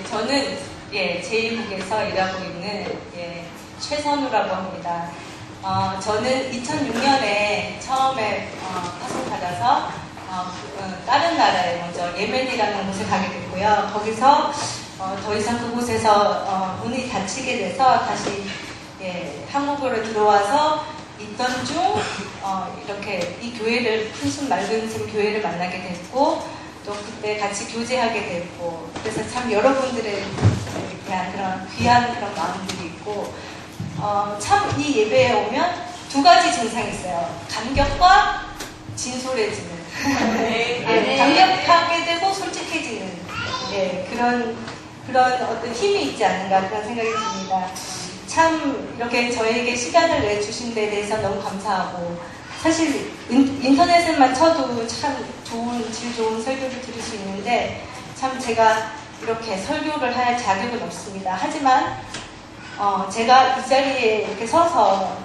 저는 제2국에서 일하고 있는 최선우라고 합니다. 저는 2006년에 처음에 파송받아서 다른 나라에 먼저 예멘이라는 곳에 가게 됐고요. 거기서 더 이상 그곳에서 문이 닫히게 돼서 다시 한국으로 들어와서 있던 중 이렇게 이 교회를 푼순 맑은 샘 교회를 만나게 됐고 또 그때 같이 교제하게 됐고 그래서 참 여러분들에 대한 그런 귀한 그런 마음들이 있고 참 이 예배에 오면 두 가지 증상이 있어요. 감격과 진솔해지는 감격하게 되고 솔직해지는 그런 어떤 힘이 있지 않은가 그런 생각이 듭니다. 참 이렇게 저에게 시간을 내주신 데 대해서 너무 감사하고 사실 인터넷에만 쳐도 참 질 좋은 설교를 들을 수 있는데 참 제가 이렇게 설교를 할 자격은 없습니다. 하지만 제가 이 자리에 이렇게 서서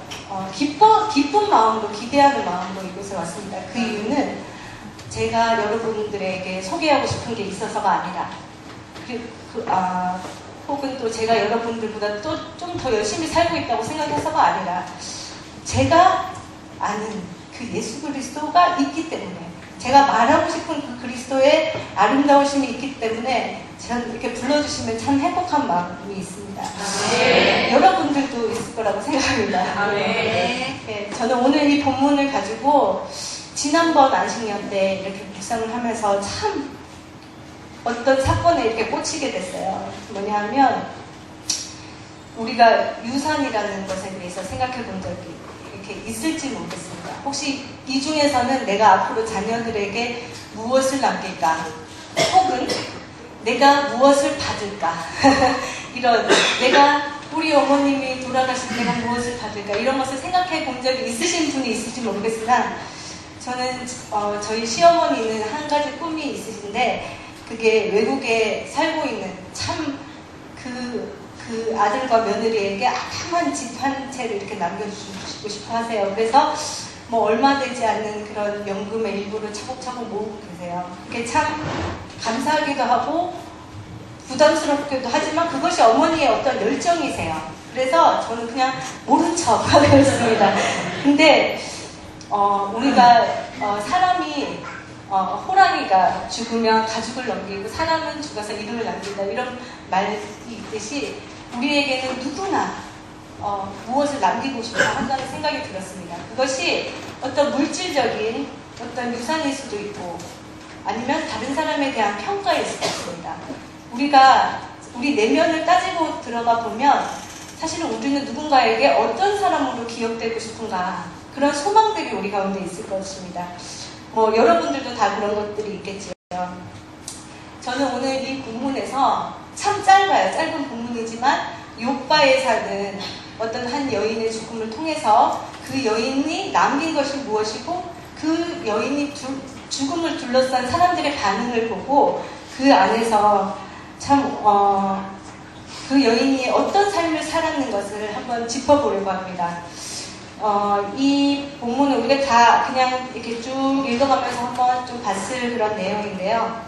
기쁜 마음으로 기대하는 마음으로 이곳에 왔습니다. 그 이유는 제가 여러분들에게 소개하고 싶은 게 있어서가 아니라 혹은 또 제가 여러분들보다 또 좀 더 열심히 살고 있다고 생각해서가 아니라 제가 아는 그 예수 그리스도가 있기 때문에 제가 말하고 싶은 그 그리스도의 아름다우심이 있기 때문에 저는 이렇게 불러주시면 참 행복한 마음이 있습니다. 여러분들도 있을 거라고 생각합니다. 저는 오늘 이 본문을 가지고 지난번 안식년 때 이렇게 묵상을 하면서 참 어떤 사건에 이렇게 꽂히게 됐어요. 뭐냐 하면 우리가 유산이라는 것에 대해서 생각해 본 적이 이렇게 있을지 모르겠습니다. 혹시 이 중에서는 내가 앞으로 자녀들에게 무엇을 남길까? 혹은 내가 무엇을 받을까? 이런 우리 어머님이 돌아가실 때 내가 무엇을 받을까? 이런 것을 생각해 본 적이 있으신 분이 있을지 모르겠으나 저는 저희 시어머니는 한 가지 꿈이 있으신데 그게 외국에 살고 있는 참 그 아들과 며느리에게 아담한 집 한 채를 이렇게 남겨주고 싶어 하세요. 그래서 뭐 얼마 되지 않는 그런 연금의 일부를 차곡차곡 모으고 계세요. 그게 참 감사하기도 하고 부담스럽기도 하지만 그것이 어머니의 어떤 열정이세요. 그래서 저는 그냥 모른 척 하고 있습니다. 근데 우리가 사람이 호랑이가 죽으면 가죽을 넘기고 사람은 죽어서 이름을 남긴다 이런 말이 있듯이 우리에게는 누구나 무엇을 남기고 싶어 한다는 생각이 들었습니다. 그것이 어떤 물질적인 어떤 유산일 수도 있고 아니면 다른 사람에 대한 평가일 수도 있습니다. 우리 내면을 따지고 들어가 보면 사실은 우리는 누군가에게 어떤 사람으로 기억되고 싶은가 그런 소망들이 우리 가운데 있을 것입니다. 여러분들도 다 그런 것들이 있겠죠. 저는 오늘 이 본문에서 참 짧아요. 짧은 본문이지만 욥바에 사는 어떤 한 여인의 죽음을 통해서 그 여인이 남긴 것이 무엇이고 그 여인이 죽음을 둘러싼 사람들의 반응을 보고 그 안에서 참 그 여인이 어떤 삶을 살았는 것을 한번 짚어보려고 합니다. 이 본문은 우리가 다 그냥 이렇게 쭉 읽어가면서 한번 좀 봤을 그런 내용인데요.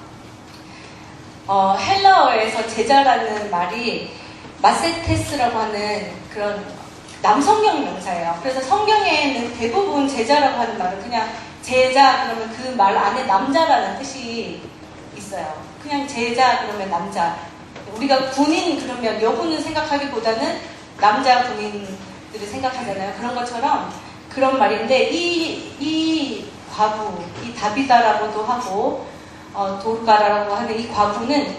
헬라어에서 제자라는 말이 마세테스라고 하는 그런 남성형 명사예요. 그래서 성경에는 대부분 제자라고 하는 말은 그냥 제자 그러면 그 말 안에 남자라는 뜻이 있어요. 그냥 제자 그러면 남자. 우리가 군인 그러면 여군을 생각하기보다는 남자 군인들을 생각하잖아요. 그런 것처럼 그런 말인데 이 과부, 이 다비다라고도 하고 도르가라고 하는 이 과부는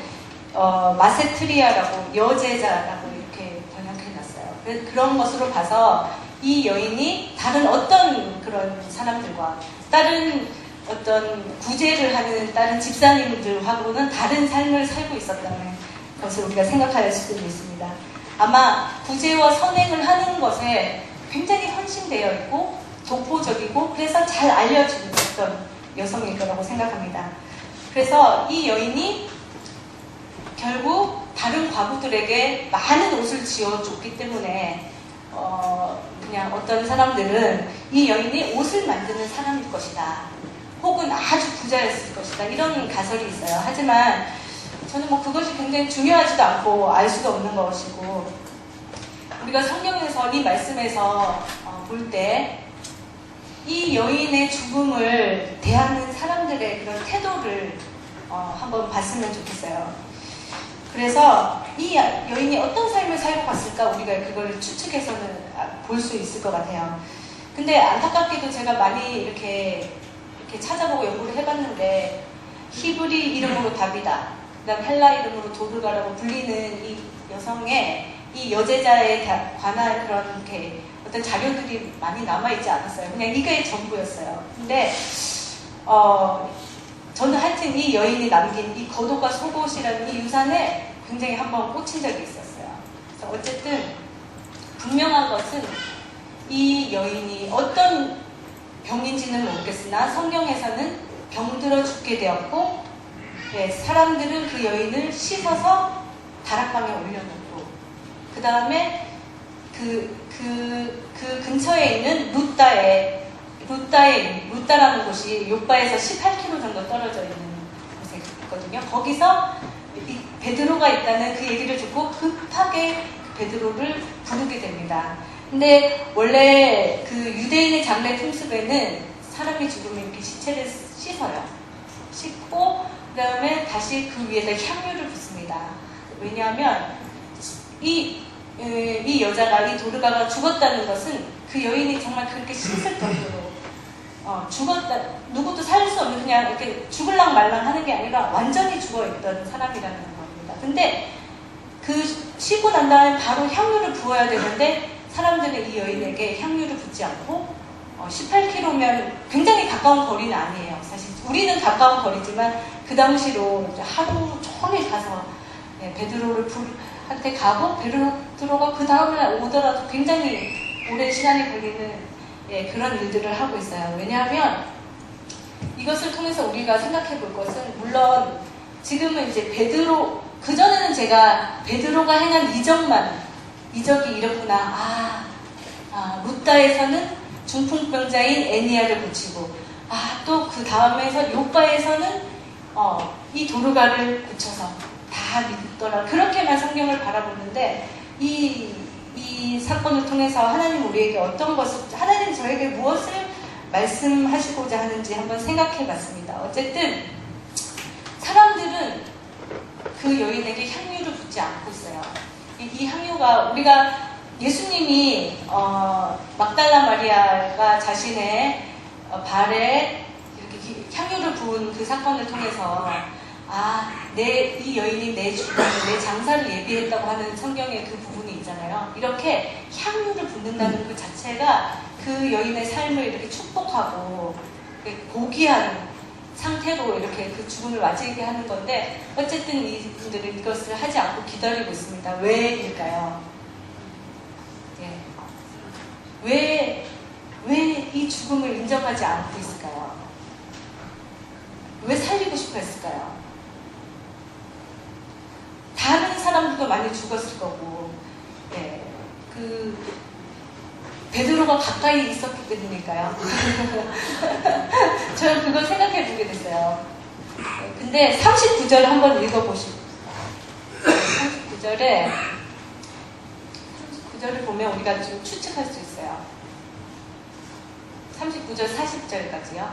마세트리아라고 여제자라고 이렇게 번역해놨어요. 그런 것으로 봐서 이 여인이 다른 어떤 그런 사람들과 다른 어떤 구제를 하는 다른 집사님들하고는 다른 삶을 살고 있었다는 것을 우리가 생각할 수도 있습니다. 아마 구제와 선행을 하는 것에 굉장히 헌신되어 있고 독보적이고 그래서 잘 알려진 어떤 여성일 거라고 생각합니다. 그래서 이 여인이 결국 다른 과부들에게 많은 옷을 지어줬기 때문에 그냥 어떤 사람들은 이 여인이 옷을 만드는 사람일 것이다. 혹은 아주 부자였을 것이다. 이런 가설이 있어요. 하지만 저는 뭐 그것이 굉장히 중요하지도 않고 알 수도 없는 것이고, 우리가 성경에서 이 말씀에서 볼 때 이 여인의 죽음을 대하는 사람들의 그런 태도를 한번 봤으면 좋겠어요. 그래서 이 여인이 어떤 삶을 살고 갔을까 우리가 그걸 추측해서는 볼 수 있을 것 같아요. 근데 안타깝게도 제가 많이 이렇게 찾아보고 연구를 해봤는데, 히브리 이름으로 다비다, 그다음 헬라 이름으로 도르가라고 불리는 이 여성의 이 여제자에 관한 그런 이렇게 어떤 자료들이 많이 남아있지 않았어요. 그냥 이게 전부였어요. 근데 저는 하여튼 이 여인이 남긴 이 겉옷과 속옷이라는 이 유산에 굉장히 한번 꽂힌 적이 있었어요. 그래서 어쨌든 분명한 것은 이 여인이 어떤 병인지는 모르겠으나 성경에서는 병들어 죽게 되었고, 사람들은 그 여인을 씻어서 다락방에 올려놓고, 그 다음에 그 근처에 있는 루다라는 곳이 요바에서 18km 정도 떨어져 있는 곳에 있거든요. 거기서 베드로가 있다는 그 얘기를 듣고 급하게 베드로를 부르게 됩니다. 근데 원래 그 유대인의 장례 풍습에는 사람이 죽으면 이렇게 시체를 씻어요. 씻고 그 다음에 다시 그 위에다 향유를 붓습니다. 왜냐하면 이 여자가, 이 도르가가 죽었다는 것은 그 여인이 정말 그렇게 씻을 정도로 죽었다, 누구도 살릴 수 없는, 그냥 이렇게 죽을랑 말랑 하는 게 아니라 완전히 죽어있던 사람이라는 겁니다. 근데 그 쉬고 난 다음에 바로 향유를 부어야 되는데 사람들은 이 여인에게 향유를 붓지 않고 18km면 굉장히 가까운 거리는 아니에요. 사실 우리는 가까운 거리지만 그 당시로 이제 하루 종일 가서 베드로를 한테 가고, 베드로가 그 다음날 오더라도 굉장히 오랜 시간이 걸리는 그런 일들을 하고 있어요. 왜냐하면 이것을 통해서 우리가 생각해 볼 것은, 물론 지금은 이제 베드로, 그전에는 제가 베드로가 행한 이적이 이렇구나, 루다에서는 중풍병자인 애니야를 고치고, 또 그 다음에서 요바에서는 이 도르가를 고쳐서 다 믿더라, 그렇게만 성경을 바라보는데, 이 사건을 통해서 하나님 우리에게 어떤 것을, 하나님 저에게 무엇을 말씀하시고자 하는지 한번 생각해 봤습니다. 어쨌든 사람들은 그 여인에게 향유를 붓지 않고 있어요. 이 향유가, 우리가 예수님이 막달라 마리아가 자신의 발에 이렇게 향유를 부은 그 사건을 통해서 이 여인이 내 죽음을, 내 장사를 예비했다고 하는 성경의 그 부분이 있잖아요. 이렇게 향유를 붓는다는 그 자체가 그 여인의 삶을 이렇게 축복하고 고귀한 상태로 이렇게 그 죽음을 맞이하게 하는 건데, 어쨌든 이분들은 이것을 하지 않고 기다리고 있습니다. 왜일까요? 왜 이 죽음을 인정하지 않고 있을까요? 왜 살리고 싶어 했을까요? 다른 사람들도 많이 죽었을 거고, 베드로가 가까이 있었기 때문일까요? 저는 그걸 생각해 보게 됐어요. 근데 39절 한번 읽어보시고, 39절을 보면 우리가 좀 추측할 수 있어요. 39절 40절까지요.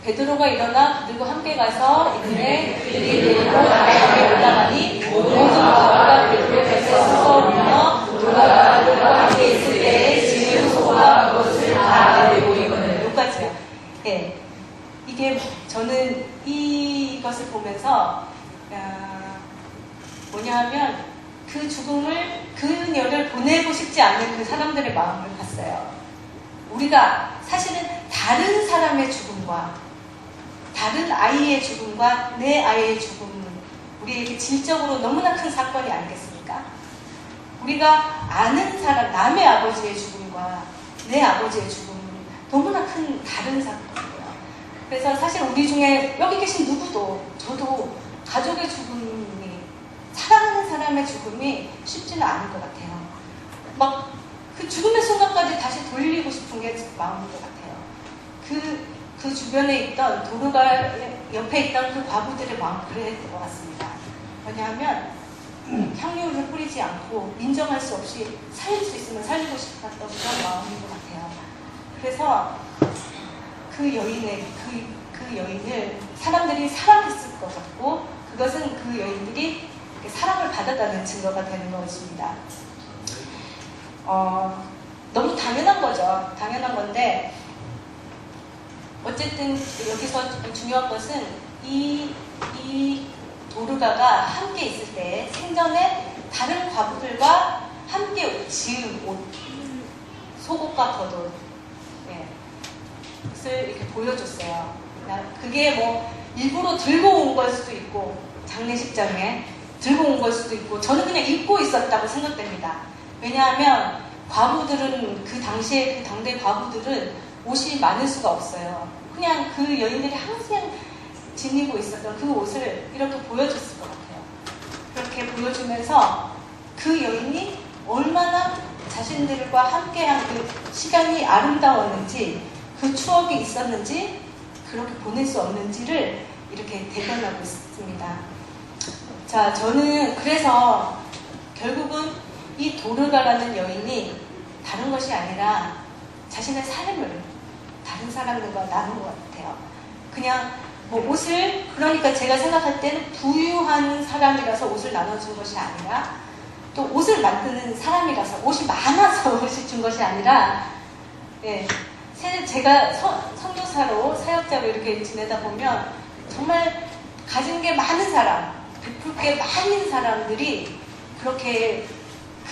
베드로가 일어나 그들과 함께 가서 이들의 이르러 나라에 올라가니 모든 과부가 베드로에게서 솟아오르며 도르가가 그들과 함께 있을 때에 짐을 소고와 그것을 다 내보이거늘. 여기까지요. 이게 저는 이것을 보면서 뭐냐 하면, 그 죽음을, 그녀를 보내고 싶지 않는 그 사람들의 마음을 봤어요. 우리가 사실은 다른 사람의 죽음과 다른 아이의 죽음과 내 아이의 죽음은 우리에게 질적으로 너무나 큰 사건이 아니겠습니까? 우리가 아는 사람, 남의 아버지의 죽음과 내 아버지의 죽음은 너무나 큰 다른 사건이에요. 그래서 사실 우리 중에 여기 계신 누구도, 저도 가족의 죽음이, 사랑하는 사람의 죽음이 쉽지는 않을 것 같아요. 막 그 죽음의 순간까지 다시 돌리고 싶은 게 마음인 것 같아요. 그 주변에 있던 도르가의 옆에 있던 그 과부들의 마음 그랬던 것 같습니다. 왜냐하면 향유를 뿌리지 않고 인정할 수 없이 살릴 수 있으면 살리고 싶었던 그런 마음인 것 같아요. 그래서 그 여인을 사람들이 사랑했을 것 같고, 그것은 그 여인들이 사랑을 받았다는 증거가 되는 것입니다. 너무 당연한 거죠. 당연한 건데, 어쨌든 여기서 중요한 것은 이 도르가가 함께 있을 때 생전에 다른 과부들과 함께 지은 옷, 속옷과 겉옷, 것을 이렇게 보여줬어요. 그게 뭐 일부러 들고 온 걸 수도 있고, 장례식장에 들고 온 걸 수도 있고, 저는 그냥 입고 있었다고 생각됩니다. 왜냐하면 과부들은 그 당시에 그 당대 과부들은 옷이 많을 수가 없어요. 그냥 그 여인들이 항상 지니고 있었던 그 옷을 이렇게 보여줬을 것 같아요. 그렇게 보여주면서 그 여인이 얼마나 자신들과 함께한 그 시간이 아름다웠는지, 그 추억이 있었는지, 그렇게 보낼 수 없는지를 이렇게 대변하고 있습니다. 자, 저는 그래서 결국은 이 도르가라는 여인이 다른 것이 아니라 자신의 삶을 다른 사람들과 나눈 것 같아요. 그냥 뭐 옷을, 그러니까 제가 생각할 때는 부유한 사람이라서 옷을 나눠준 것이 아니라, 또 옷을 만드는 사람이라서 옷이 많아서 옷을 준 것이 아니라, 제가 선교사로 사역자로 이렇게 지내다 보면 정말 가진 게 많은 사람, 베풀 게 많은 사람들이 그렇게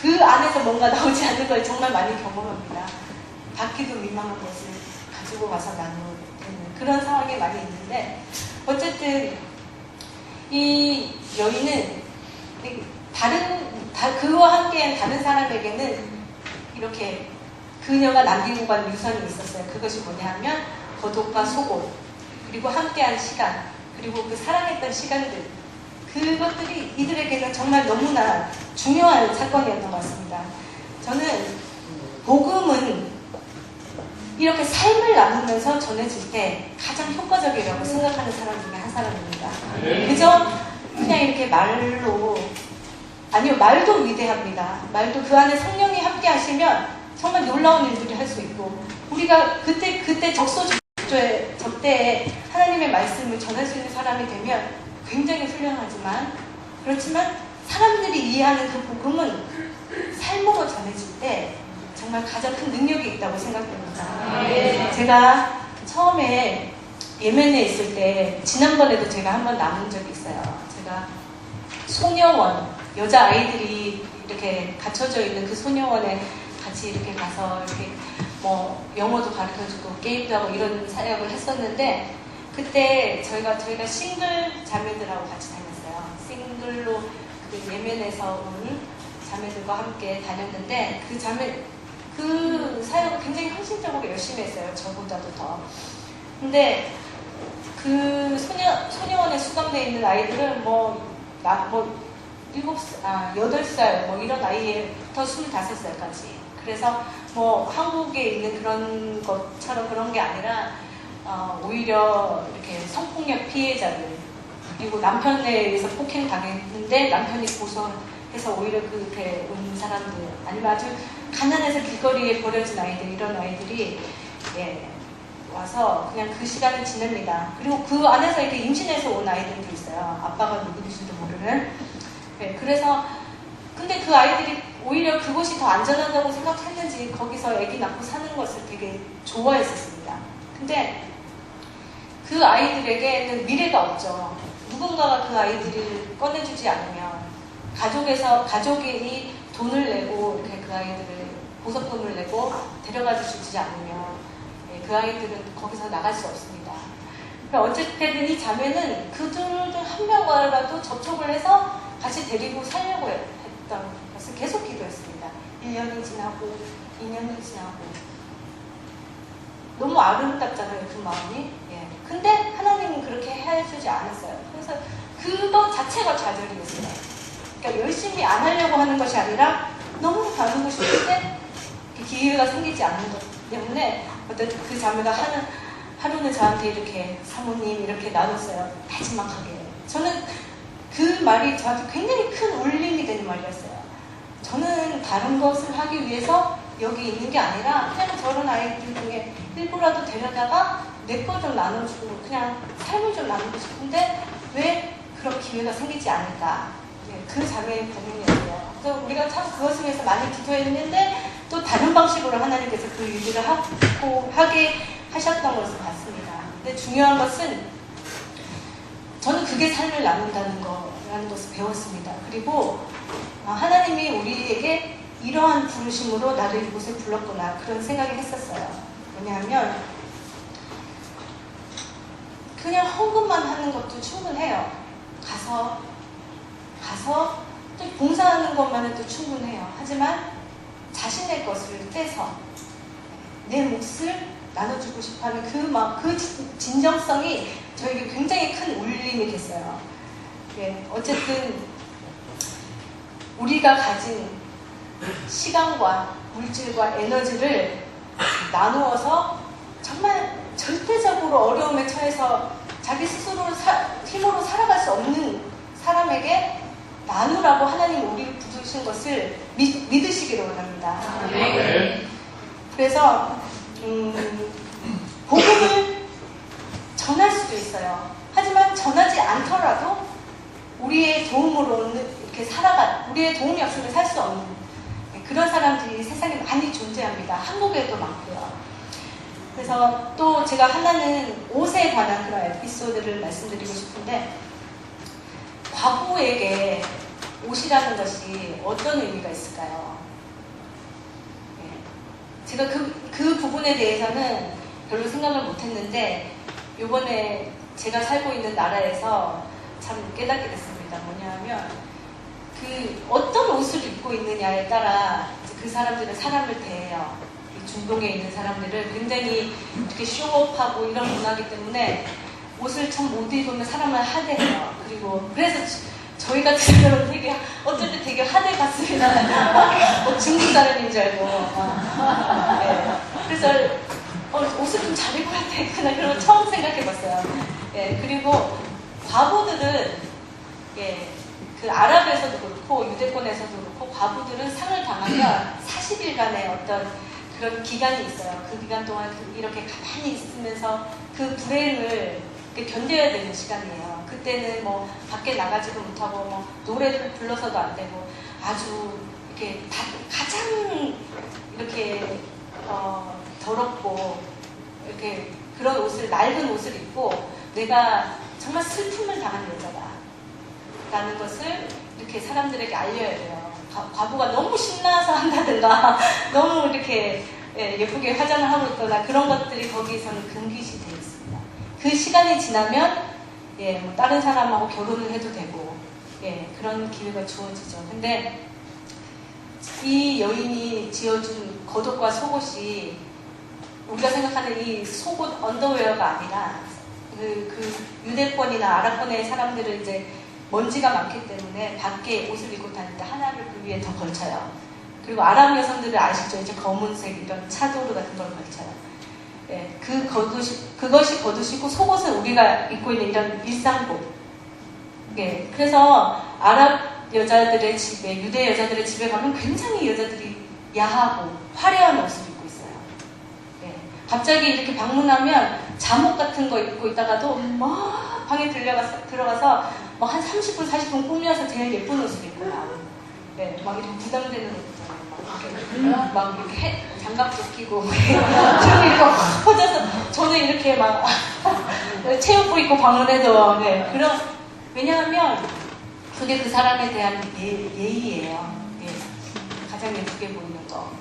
그 안에서 뭔가 나오지 않는 걸 정말 많이 경험합니다. 받기도 민망한 것을 가지고 와서 나누는 그런 상황이 많이 있는데, 어쨌든 이 여인은 그와 함께한 다른 사람에게는 이렇게 그녀가 남기고 간 유산이 있었어요. 그것이 뭐냐 하면 겉옷과 속옷, 그리고 함께한 시간, 그리고 그 사랑했던 시간들, 그것들이 이들에게는 정말 너무나 중요한 사건이었던 것 같습니다. 저는 복음은 이렇게 삶을 나누면서 전해질 때 가장 효과적이라고 생각하는 사람 중에 한 사람입니다. 그저 그냥 이렇게 말로, 아니요, 말도 위대합니다. 말도 그 안에 성령이 함께 하시면 정말 놀라운 일들을 할 수 있고, 우리가 그때 적대에 하나님의 말씀을 전할 수 있는 사람이 되면 굉장히 훌륭하지만, 그렇지만 사람들이 이해하는 그 복음은 삶으로 전해질 때 정말 가장 큰 능력이 있다고 생각됩니다. 제가 처음에 예멘에 있을 때, 지난번에도 제가 한번 나눈 적이 있어요. 제가 소녀원, 여자 아이들이 이렇게 갇혀져 있는 그 소녀원에 같이 이렇게 가서 이렇게 뭐 영어도 가르쳐주고 게임도 하고 이런 사역을 했었는데, 그때 저희가 싱글 자매들하고 같이 다녔어요. 싱글로 그 예멘에서 온 자매들과 함께 다녔는데, 그 사역을 굉장히 헌신적으로 열심히 했어요. 저보다도 더. 근데 그 소녀원에 수감되어 있는 아이들은 8살 뭐 이런 나이에부터 25살까지. 그래서 뭐 한국에 있는 그런 것처럼 그런 게 아니라 오히려 이렇게 성폭력 피해자들, 그리고 남편에 의해서 폭행당했는데 남편이 고소해서 오히려 그렇게 온 사람들, 아니면 아주 가난해서 길거리에 버려진 아이들, 이런 아이들이 와서 그냥 그 시간을 지냅니다. 그리고 그 안에서 이렇게 임신해서 온 아이들도 있어요. 아빠가 누구인지도 모르는. 그래서 근데 그 아이들이 오히려 그곳이 더 안전하다고 생각했는지 거기서 아기 낳고 사는 것을 되게 좋아했었습니다. 근데 그 아이들에게는 미래가 없죠. 누군가가 그 아이들을 꺼내주지 않으면, 가족이 돈을 내고 이렇게 그 아이들을 보석금을 내고 데려가 주지 않으면 그 아이들은 거기서 나갈 수 없습니다. 그러니까 어쨌든 이 자매는 그들 중 한 명과라도 접촉을 해서 같이 데리고 살려고 했던 것을 계속 기도했습니다. 1년이 지나고 2년이 지나고. 너무 아름답잖아요, 그 마음이. 근데 하나님은 그렇게 해주지 않았어요. 그래서 그것 자체가 좌절이었어요. 그러니까 열심히 안 하려고 하는 것이 아니라 너무 다른 것이 있는데 기회가 생기지 않는 것 때문에 어떤 그 자매가 하루는 저한테 이렇게 사모님 이렇게 나눴어요. 마지막하게. 저는 그 말이 저한테 굉장히 큰 울림이 되는 말이었어요. 저는 다른 것을 하기 위해서 여기 있는 게 아니라 그냥 저런 아이들 중에 일부라도 데려다가 내 거 좀 나눠주고 그냥 삶을 좀 나누고 싶은데 왜 그런 기회가 생기지 않을까. 그 자매의 고민이었어요. 그래서 우리가 참 그것을 위해서 많이 기도했는데 또 다른 방식으로 하나님께서 그 일들을 하게 하셨던 것을 봤습니다. 근데 중요한 것은 저는 그게 삶을 나눈다는 거라는 것을 배웠습니다. 그리고 하나님이 우리에게 이러한 부르심으로 나를 이곳에 불렀구나 그런 생각을 했었어요. 왜냐하면 그냥 헌금만 하는 것도 충분해요. 가서 또 봉사하는 것만은 또 충분해요. 하지만 자신의 것을 떼서 내 몫을 나눠주고 싶어하는 그 진정성이 저에게 굉장히 큰 울림이 됐어요. 어쨌든 우리가 가진 시간과 물질과 에너지를 나누어서 정말 절대적으로 어려움에 처해서 자기 스스로 힘으로 살아갈 수 없는 사람에게 나누라고 하나님이 우리를 부르신 것을 믿으시기를 원합니다. 네. 그래서 복음을 전할 수도 있어요. 하지만 전하지 않더라도 우리의 도움으로는 이렇게 우리의 도움이 없으면 살 수 없는 그런 사람들이 세상에 많이 존재합니다. 한국에도 많고요. 그래서 또 제가 하나는 옷에 관한 그런 에피소드를 말씀드리고 싶은데 과부에게 옷이라는 것이 어떤 의미가 있을까요? 제가 그 부분에 대해서는 별로 생각을 못했는데 이번에 제가 살고 있는 나라에서 참 깨닫게 됐습니다. 뭐냐면 그 어떤 옷을 입고 있느냐에 따라 그 사람들은 사람을 대해요. 중동에 있는 사람들을 굉장히 이렇게 쇼업하고 이런 문화이기 때문에 옷을 참 못 입으면 사람을 하대해요. 그래서 저희 같은 사람은 되게 어쩔 때 되게 하대 같습니다. 중국 사람인 줄 알고. 네. 그래서 옷을 좀 잘 입어야 되구나 그런 거 처음 생각해봤어요. 그리고 과부들은 그 아랍에서도 그렇고 유대권에서도 그렇고 과부들은 상을 당하면 40일간의 어떤 그런 기간이 있어요. 그 기간 동안 이렇게 가만히 있으면서 그 불행을 견뎌야 되는 시간이에요. 그때는 뭐 밖에 나가지도 못하고 뭐 노래를 불러서도 안 되고 아주 이렇게 가장 이렇게 더럽고 이렇게 그런 옷을 낡은 옷을 입고 내가 정말 슬픔을 당한 여자다 라는 것을 이렇게 사람들에게 알려야 돼요. 과부가 너무 신나서 한다든가 너무 이렇게 예쁘게 화장을 하고 있거나 그런 것들이 거기에서는 금기시 되어 있습니다. 그 시간이 지나면 뭐 다른 사람하고 결혼을 해도 되고 그런 기회가 주어지죠. 근데 이 여인이 지어준 겉옷과 속옷이 우리가 생각하는 이 속옷 언더웨어가 아니라 그 유대권이나 아랍권의 사람들은 이제 먼지가 많기 때문에 밖에 옷을 입고 다닐 때 하나를 그 위에 더 걸쳐요. 그리고 아랍 여성들을 아시죠? 이제 검은색 이런 차도르 같은 걸 걸쳐요. 그것이 겉옷이고 속옷은 우리가 입고 있는 이런 일상복. 그래서 아랍 여자들의 집에, 유대 여자들의 집에 가면 굉장히 여자들이 야하고 화려한 옷을 입고 있어요. 갑자기 이렇게 방문하면 잠옷 같은 거 입고 있다가도 막 방에 들어가서 막 한 30분, 40분 꾸며서 제일 예쁜 옷을 입고 나오고 막 이렇게 부담되는 옷 있잖아요. 막 이렇게 장갑도 끼고 그런 게 확 퍼져서 저는 이렇게 막 체육복 입고 방문해도 왜냐하면 그게 그 사람에 대한 예의예요. 가장 예쁘게 보이는 거.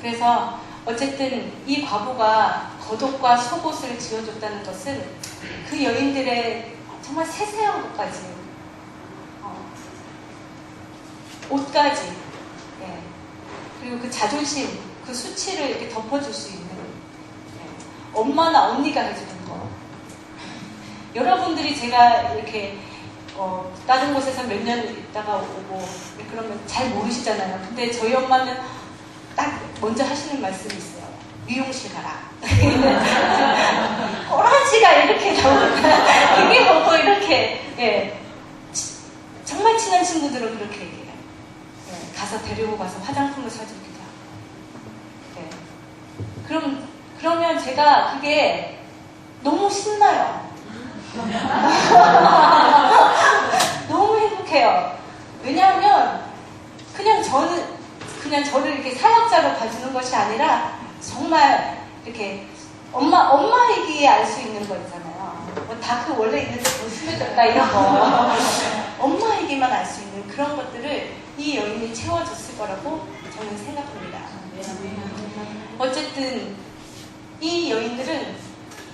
그래서 어쨌든 이 과부가 겉옷과 속옷을 지어줬다는 것은 그 여인들의 정말 세세한 것까지 옷까지 그리고 그 자존심, 그 수치를 이렇게 덮어줄 수 있는 엄마나 언니가 해주는 거. 여러분들이 제가 이렇게 다른 곳에서 몇 년 있다가 오고 그러면 잘 모르시잖아요. 근데 저희 엄마는 딱 먼저 하시는 말씀이 있어요. 미용실 가라. 꼬라지가 이렇게 나오니까 그게 보고 이렇게 예. 정말 친한 친구들은 그렇게 얘기해요. 예. 가서 데리고 가서 화장품을 사주기도 하고. 예. 그러면 제가 그게 너무 신나요. 너무 행복해요. 왜냐하면 그냥 저를 이렇게 사역자로 봐주는 것이 아니라 정말 이렇게 엄마 얘기에 알 수 있는 거 있잖아요. 뭐 다크 원래 있는데 더 심해졌다 이런 거. 엄마 얘기만 알 수 있는 그런 것들을 이 여인이 채워줬을 거라고 저는 생각합니다. 어쨌든 이 여인들은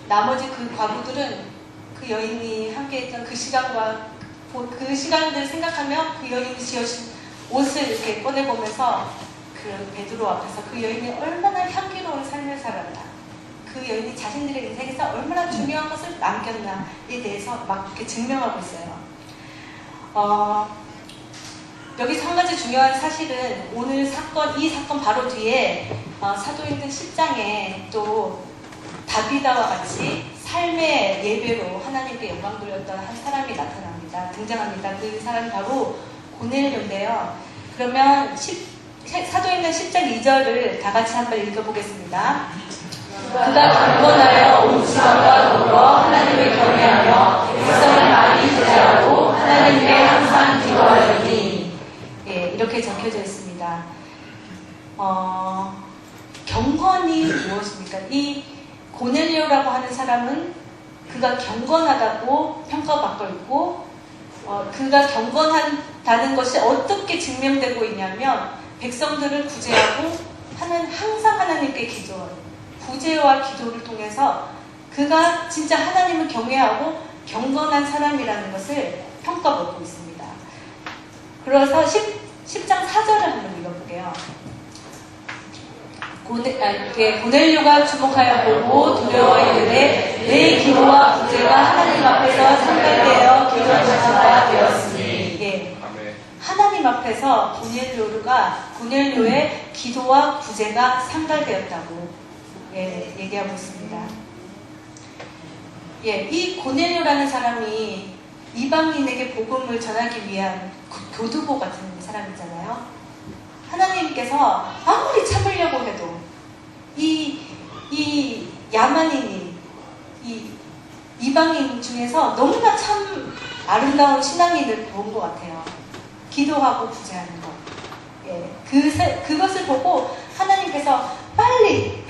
나머지 그 과부들은 그 여인이 함께했던 그 시간과 그 시간들 생각하며 그 여인이 지어준 옷을 이렇게 꺼내보면서 그 베드로 앞에서 그 여인이 얼마나 향기로운 삶을 살았나, 그 여인이 자신들의 인생에서 얼마나 중요한 것을 남겼나에 대해서 막 이렇게 증명하고 있어요. 여기서 한 가지 중요한 사실은 오늘 이 사건 바로 뒤에 사도행전 10장에 또 다비다와 같이 삶의 예배로 하나님께 영광 돌렸던 한 사람이 등장합니다. 그 사람이 바로 고넬료인데요. 그러면 사도행전 10장 2절을 다 같이 한번 읽어보겠습니다. 그가 경건하여 온 지방과 더불어 하나님을 경외하며 백성을 많이 제자하고 하나님께 항상 기도하더니, 예, 이렇게 적혀져 있습니다. 경건이 무엇입니까? 이 고넬료라고 하는 사람은 그가 경건하다고 평가받고 있고, 그가 경건하다는 것이 어떻게 증명되고 있냐면 백성들을 구제하고 항상 하나님께 기도하는 구제와 기도를 통해서 그가 진짜 하나님을 경외하고 경건한 사람이라는 것을 평가받고 있습니다. 그래서 10장 4절을 한번 읽어볼게요. 고넬료가 주목하여 보고 두려워 이르되 내 기도와 구제가 하나님 앞에서 상달되어 기도하시가 되었으니, 예. 하나님 앞에서 고넬료의 기도와 구제가 상달되었다고, 예, 얘기하고 있습니다. 예, 이 고넬료라는 사람이 이방인에게 복음을 전하기 위한 교두보 같은 사람이잖아요. 하나님께서 아무리 참으려고 해도 이 야만인이 이 이방인 중에서 너무나 참 아름다운 신앙인을 본 것 같아요. 기도하고 구제하는 것. 예, 그것을 보고 하나님께서 빨리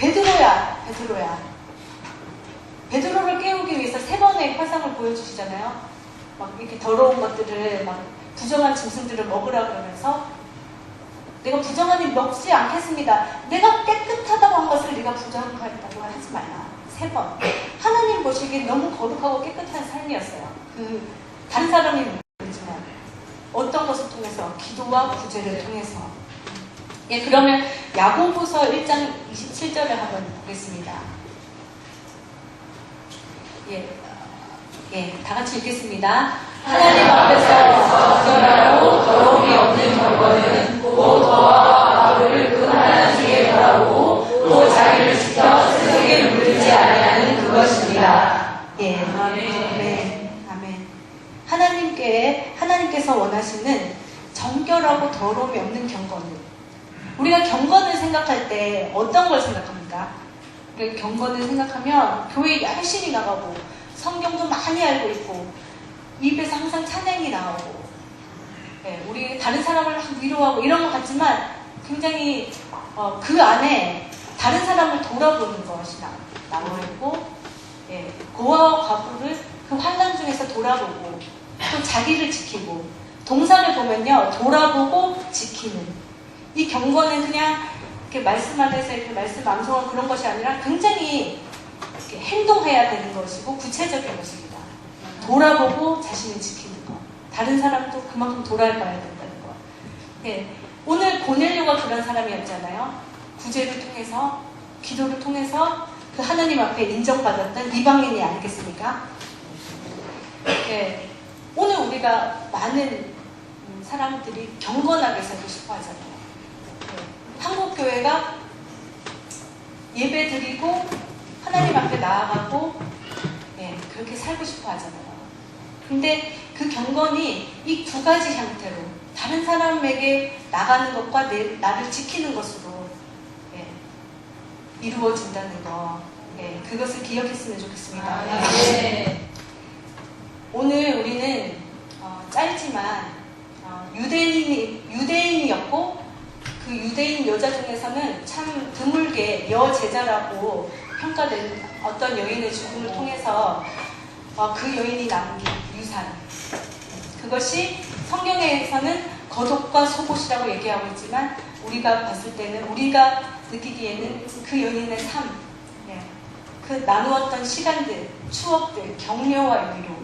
베드로를 깨우기 위해서 3번의 화상을 보여주시잖아요. 막 이렇게 더러운 것들을, 막 부정한 짐승들을 먹으라 그러면서, 내가 부정한 일 먹지 않겠습니다. 내가 깨끗하다고 한 것을 네가 부정하다고 하지 말라. 3번. 하나님 보시기에 너무 거룩하고 깨끗한 삶이었어요. 다른 사람이 모르지만 어떤 것을 통해서? 기도와 구제를 통해서. 예, 그러면 야고보서 1장 27절을 한번 보겠습니다. 다 같이 읽겠습니다. 하나님 앞에서 적절하고 더러움이 없는 경건은 곧 저와 아버를 그 하나님께 바라보고 또 자기를 지켜 세속에 물리지 아니하는 그것입니다. 예, 아멘. 하나님께서 원하시는 정결하고 더러움이 없는 경건은, 우리가 경건을 생각할 때 어떤 걸 생각합니까? 우리가 경건을 생각하면 교회에 열심히 나가고 성경도 많이 알고 있고 입에서 항상 찬양이 나오고, 네, 우리 다른 사람을 위로하고 이런 것 같지만 굉장히 그 안에 다른 사람을 돌아보는 것이 나오고, 예, 고아와 과부를 그 환난 중에서 돌아보고 또 자기를 지키고, 동사를 보면요, 돌아보고 지키는 이 경건은 그냥 이렇게 말씀 안에서 이렇게 말씀 암송한 그런 것이 아니라 굉장히 이렇게 행동해야 되는 것이고 구체적인 것입니다. 돌아보고 자신을 지키는 것, 다른 사람도 그만큼 돌아봐야 된다는 것. 네, 오늘 고넬료가 그런 사람이었잖아요. 구제를 통해서, 기도를 통해서 그 하나님 앞에 인정받았던 이방인이 아니겠습니까? 네, 오늘 우리가 많은 사람들이 경건하게 살고 싶어 하잖아요. 네, 한국교회가 예배 드리고 하나님 앞에 나아가고 예, 그렇게 살고 싶어 하잖아요. 근데 그 경건이 이 두 가지 형태로 다른 사람에게 나가는 것과 나를 지키는 것으로 예, 이루어진다는 거 예, 그것을 기억했으면 좋겠습니다. 네. 오늘 우리는 짧지만 유대인이었고 그 유대인 여자 중에서는 참 드물게 여제자라고 평가된 어떤 여인의 죽음을 통해서 그 여인이 남긴 유산, 그것이 성경에서는 겉옷과 속옷이라고 얘기하고 있지만 우리가 봤을 때는, 우리가 느끼기에는 그 여인의 삶, 그 나누었던 시간들, 추억들, 격려와 위로,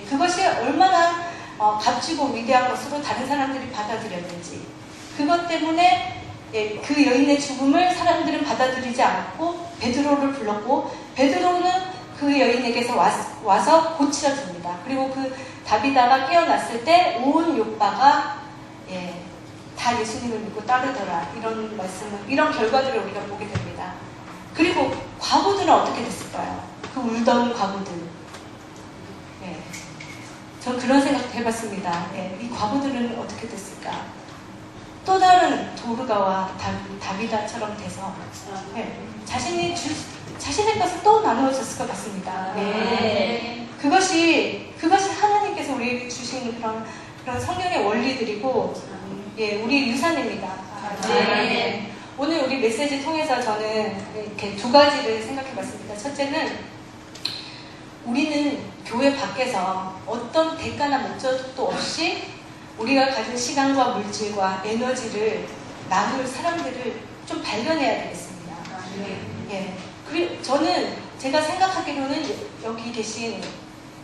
그것이 얼마나 값지고 위대한 것으로 다른 사람들이 받아들였는지, 그것 때문에 그 여인의 죽음을 사람들은 받아들이지 않았고 베드로를 불렀고, 베드로는 그 여인에게서 와서 고치려 줍니다. 그리고 그 다비다가 깨어났을 때 온 요바가 다 예수님을 믿고 따르더라, 이런 말씀을, 이런 결과들을 우리가 보게 됩니다. 그리고 과부들은 어떻게 됐을까요? 그 울던 과부들. 전 그런 생각도 해봤습니다. 이 과부들은 어떻게 됐을까? 또 다른 도르가와 다비다처럼 돼서 자신의 것을 또 나누어졌을 것 같습니다. 그것이 하나님께서 우리에게 주신 그런 성경의 원리들이고, 우리의 유산입니다. 오늘 우리 메시지 통해서 저는 이렇게 두 가지를 생각해봤습니다. 첫째는, 우리는 교회 밖에서 어떤 대가나 목적도 없이 우리가 가진 시간과 물질과 에너지를 나눌 사람들을 좀 발견해야 되겠습니다. 그리고 저는 제가 생각하기로는 여기 계신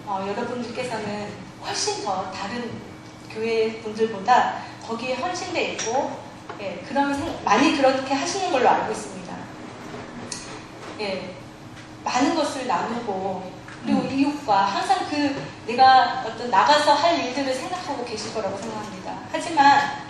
여러분들께서는 훨씬 더 다른 교회 분들보다 거기에 헌신되어 있고 많이 그렇게 하시는 걸로 알고 있습니다. 많은 것을 나누고, 그리고 이웃과 항상 내가 어떤 나가서 할 일들을 생각하고 계실 거라고 생각합니다. 하지만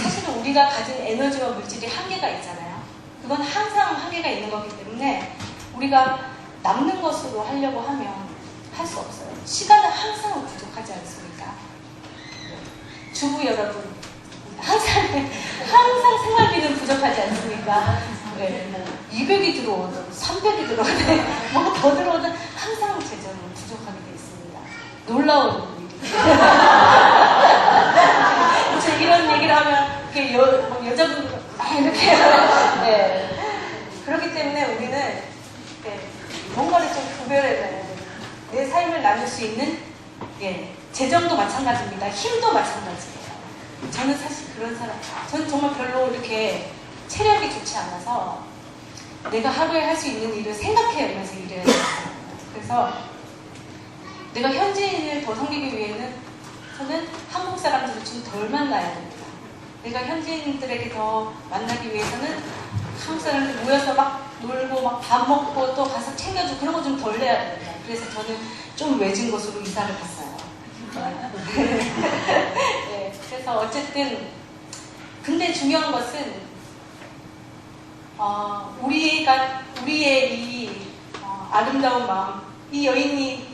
사실은 우리가 가진 에너지와 물질이 한계가 있잖아요. 그건 항상 한계가 있는 거기 때문에 우리가 남는 것으로 하려고 하면 할 수 없어요. 시간은 항상 부족하지 않습니까? 주부 여러분, 항상 생활비는 부족하지 않습니까? 200이 들어오든 300이 들어오든 뭐 더 들어오든 항상 재정은 부족하게 되어 있습니다. 놀라운 일이죠. 이런 얘기를 하면 여자분들 막 이렇게 그렇기 때문에 우리는 뭔가를 좀 구별해야 돼요. 내 삶을 나눌 수 있는 재정도 마찬가지입니다. 힘도 마찬가지예요. 저는 사실 그런 저는 정말 별로 이렇게 체력이 좋지 않아서 내가 하루에 할 수 있는 일을 생각해야면서 일해야 돼요. 그래서 내가 현지인을 더 섬기기 위해는 저는 한국 사람들을 좀 덜 만나야 됩니다. 내가 현지인들에게 더 만나기 위해서는 한국 사람들 모여서 막 놀고 막 밥 먹고 또 가서 챙겨주고 그런 거 좀 덜 해야 됩니다. 그래서 저는 좀 외진 곳으로 이사를 갔어요. 그래서 어쨌든 근데 중요한 것은 우리의 이 아름다운 마음, 이 여인이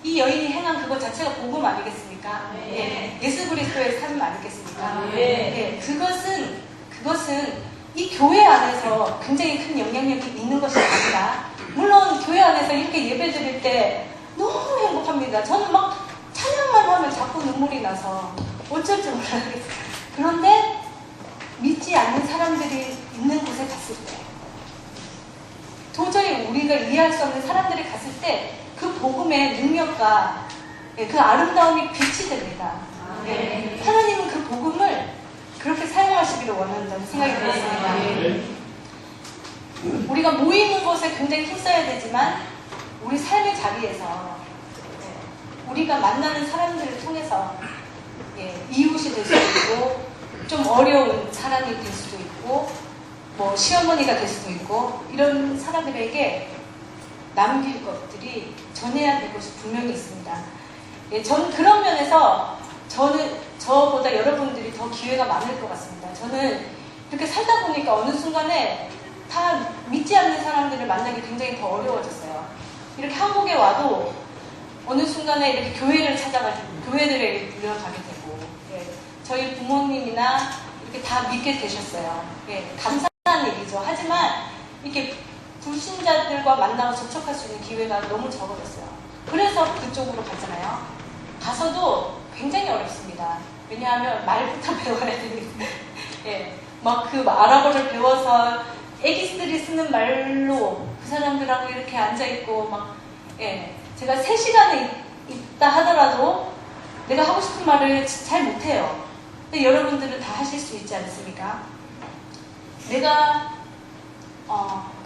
행한 그것 자체가 복음 아니겠습니까? 예수 그리스도의 삶 아니겠습니까? 그것은 이 교회 안에서 굉장히 큰 영향력이 있는 것이 아니라, 물론 교회 안에서 이렇게 예배 드릴 때 너무 행복합니다. 저는 막 찬양만 하면 자꾸 눈물이 나서 어쩔 줄 몰라요. 그런데 믿지 않는 사람들이 있는 곳에 갔을 때, 도저히 우리가 이해할 수 없는 사람들이 갔을 때 그 복음의 능력과 그 아름다움이 빛이 됩니다. 하나님은 그 복음을 그렇게 사용하시기를 원한다는 생각이 들었습니다. 우리가 모이는 것에 굉장히 힘써야 되지만 우리 삶의 자리에서 우리가 만나는 사람들을 통해서 이웃이 될 수도 있고, 좀 어려운 사람이 될 수도 있고, 뭐 시어머니가 될 수도 있고, 이런 사람들에게 남길 것들이 전해야 될 것이 분명히 있습니다. 저는 그런 면에서 저보다 여러분들이 더 기회가 많을 것 같습니다. 저는 이렇게 살다 보니까 어느 순간에 다 믿지 않는 사람들을 만나기 굉장히 더 어려워졌어요. 이렇게 한국에 와도 어느 순간에 이렇게 교회를 찾아가지고 교회들에 들어가게 되고, 예, 저희 부모님이나 이렇게 다 믿게 되셨어요. 예, 감사한 일이죠. 하지만 이렇게 불신자들과 만나고 접촉할 수 있는 기회가 너무 적어졌어요. 그래서 그쪽으로 갔잖아요. 가서도 굉장히 어렵습니다. 왜냐하면 말부터 배워야 되니까. 예, 막 그 아랍어를 배워서 애기들이 쓰는 말로 그 사람들하고 이렇게 앉아있고, 막, 예, 제가 3시간에 있다 하더라도 내가 하고 싶은 말을 잘 못해요. 근데 여러분들은 다 하실 수 있지 않습니까? 내가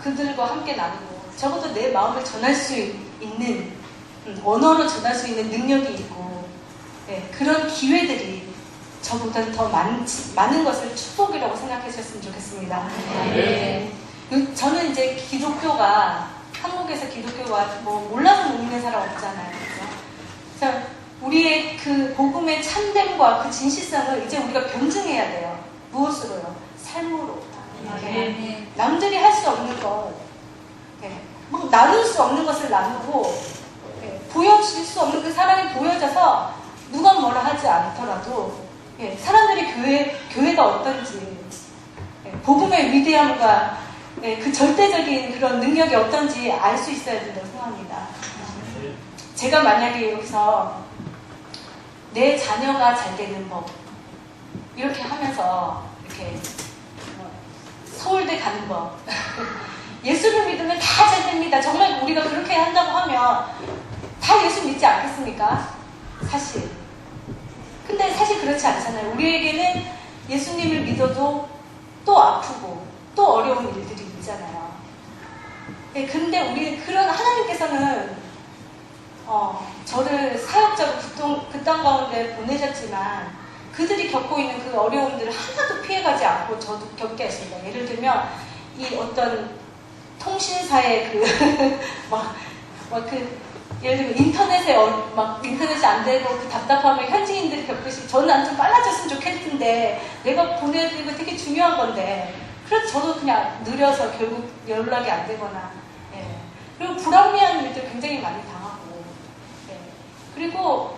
그들과 함께 나누고 적어도 내 마음을 전할 수 있는 언어로 전할 수 있는 능력이 있고, 예, 그런 기회들이 저보다 더 많은 것을 축복이라고 생각하셨으면 좋겠습니다. 네. 저는 이제 기독교가 한국에서 기독교가 뭐 몰라서 못 믿는 사람 없잖아요. 그래서 우리의 그 복음의 참됨과 그 진실성을 이제 우리가 변증해야 돼요. 무엇으로요? 삶으로. 네. 남들이 할 수 없는 것, 네. 막 나눌 수 없는 것을 나누고, 네. 보여줄 수 없는 그 사람이 보여져서 누가 뭐라 하지 않더라도, 네. 사람들이 교회가 어떤지, 네. 복음의 위대함과, 네. 그 절대적인 그런 능력이 어떤지 알 수 있어야 된다고 생각합니다. 제가 만약에 여기서 내 자녀가 잘 되는 법 이렇게 하면서 이렇게 서울대 가는 법 예수를 믿으면 다 잘 됩니다. 정말 우리가 그렇게 한다고 하면 다 예수 믿지 않겠습니까? 사실. 근데 사실 그렇지 않잖아요. 우리에게는 예수님을 믿어도 또 아프고 또 어려운 일들이 있잖아요. 네, 근데 우리 그런 하나님께서는 저를 사역자로 그 땅 가운데 보내셨지만 그들이 겪고 있는 그 어려움들을 하나도 피해가지 않고 저도 겪게 하십니다. 예를 들면 이 어떤 통신사의 예를 들면 인터넷이 안 되고 그 답답함을 현지인들이 겪듯이 저는 좀 빨라졌으면 좋겠는데 내가 보내드리고 되게 중요한 건데 그래서 저도 그냥 느려서 결국 연락이 안 되거나, 예. 그리고 불합리한 일들 굉장히 많이 당하고, 예. 그리고